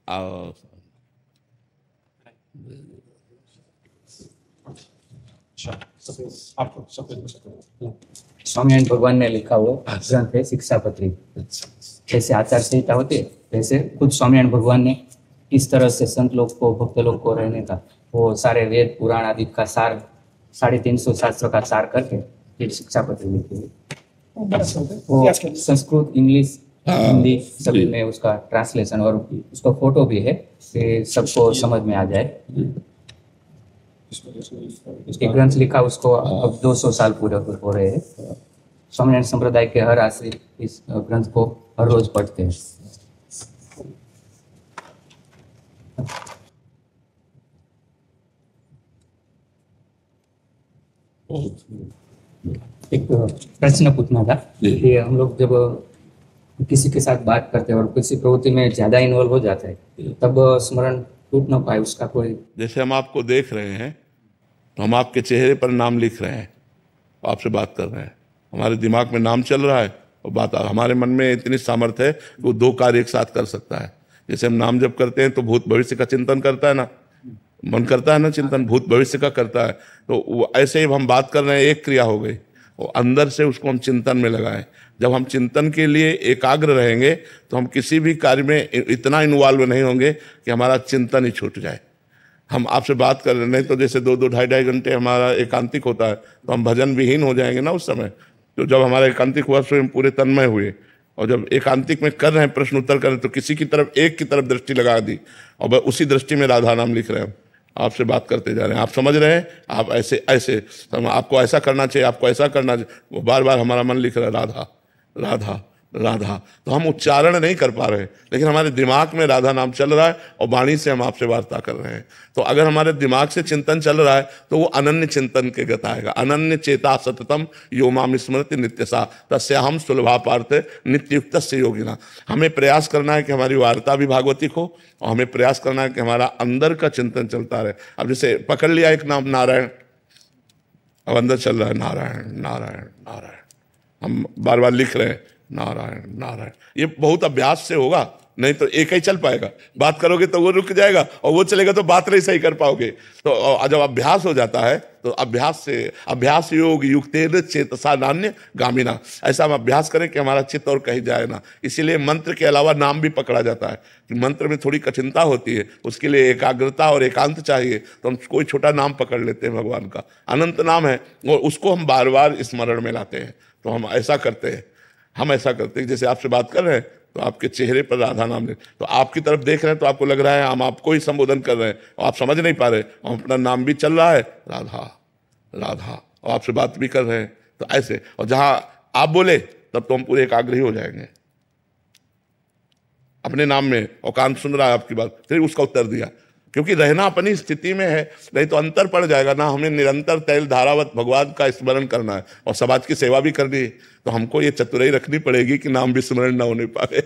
आओ। स्वामीनारायण भगवान ने लिखा हुआ ग्रंथ है शिक्षापत्री। जैसे आचार संहिता होती है वैसे खुद स्वामीनारायण भगवान ने किस तरह से संत लोग को भक्त लोग को रहने का वो सारे वेद पुराण आदि का सार 350 शास्त्रों का सार करके फिर शिक्षापत्री लिखी है। वो संस्कृत इंग्लिश हिंदी सभी में उसका ट्रांसलेशन और उसका फोटो भी है कि सबको समझ में आ जाए। एक ग्रंथ लिखा उसको अब 200 साल पूरे हो रहे हैं। स्वामीनारायण संप्रदाय के हर आश्रित इस ग्रंथ को हर रोज पढ़ते हैं। एक प्रश्न पूछना था कि हम लोग जब किसी के साथ बात करते हैं और किसी प्रवृत्ति में ज्यादा इन्वॉल्व हो जाता है तब स्मरण टूट ना पाए उसका कोई। जैसे हम आपको देख रहे हैं तो हम आपके चेहरे पर नाम लिख रहे हैं, आपसे बात कर रहे हैं, हमारे दिमाग में नाम चल रहा है और बात हमारे मन में इतनी सामर्थ्य है कि वो दो कार्य एक साथ कर सकता है। जैसे हम नाम जब करते हैं तो भूत भविष्य का चिंतन करता है ना, मन करता है ना चिंतन, भूत भविष्य का करता है। तो वो ऐसे ही हम बात कर रहे हैं, एक क्रिया हो गई, वो अंदर से उसको हम चिंतन में लगाएं। जब हम चिंतन के लिए एकाग्र रहेंगे तो हम किसी भी कार्य में इतना इन्वॉल्व नहीं होंगे कि हमारा चिंतन ही छूट जाए। हम आपसे बात कर रहे, नहीं तो जैसे 2-2 ढाई घंटे हमारा एकांतिक होता है तो हम भजन विहीन हो जाएंगे ना उस समय। तो जब हमारा एकांतिक हुआ स्वयं पूरे तन्मय हुए, और जब एकांतिक में कर रहे हैं प्रश्न उत्तर कर रहे हैं तो किसी की तरफ एक की तरफ दृष्टि लगा दी और उसी दृष्टि में राधा नाम लिख रहे हैं, आपसे बात करते जा रहे हैं, आप समझ रहे हैं, आप ऐसे ऐसे आपको ऐसा करना चाहिए, आपको ऐसा करना चाहिए, वो बार बार हमारा मन लिख रहा है राधा राधा राधा। तो हम उच्चारण नहीं कर पा रहे हैं लेकिन हमारे दिमाग में राधा नाम चल रहा है और वाणी से हम आपसे वार्ता कर रहे हैं। तो अगर हमारे दिमाग से चिंतन चल रहा है तो वो अनन्य चिंतन के गत आएगा। अनन्य चेता सततम यो माम स्मृति नित्यसा तस्याहम सुलभा पार्थ नित्ययुक्त से योगिना। हमें प्रयास करना है कि हमारी वार्ता भी भागवतिक हो और हमें प्रयास करना है कि हमारा अंदर का चिंतन चलता रहे। अब जैसे पकड़ लिया एक नाम नारायण, अब अंदर चल रहा है नारायण नारायण नारायण, हम बार बार लिख रहे हैं नारायण नारायण। ये बहुत अभ्यास से होगा, नहीं तो एक ही चल पाएगा। बात करोगे तो वो रुक जाएगा और वो चलेगा तो बात नहीं सही कर पाओगे। तो जब अभ्यास हो जाता है तो अभ्यास से अभ्यास योग युक्तेन चेतसा नान्य गामिना, ऐसा हम अभ्यास करें कि हमारा चित्त और कहीं जाए ना। इसीलिए मंत्र के अलावा नाम भी पकड़ा जाता है कि मंत्र में थोड़ी कठिनता होती है, उसके लिए एकाग्रता और एकांत चाहिए। तो हम कोई छोटा नाम पकड़ लेते हैं, भगवान का अनंत नाम है और उसको हम बार बार स्मरण में लाते हैं। तो हम ऐसा करते हैं, हम ऐसा करते हैं जैसे आपसे बात कर रहे हैं तो आपके चेहरे पर राधा नाम ले, तो आपकी तरफ देख रहे हैं तो आपको लग रहा है हम आपको ही संबोधन कर रहे हैं और आप समझ नहीं पा रहे, और अपना नाम भी चल रहा है राधा राधा और आपसे बात भी कर रहे हैं। तो ऐसे, और जहां आप बोले तब तो हम पूरे एकाग्र ही हो जाएंगे अपने नाम में, और कान सुन रहा है आपकी बात, फिर उसका उत्तर दिया, क्योंकि रहना अपनी स्थिति में है, नहीं तो अंतर पड़ जाएगा ना। हमें निरंतर तैल धारावत भगवान का स्मरण करना है और समाज की सेवा भी करनी है, तो हमको ये चतुराई रखनी पड़ेगी कि नाम भी स्मरण ना होने पाए।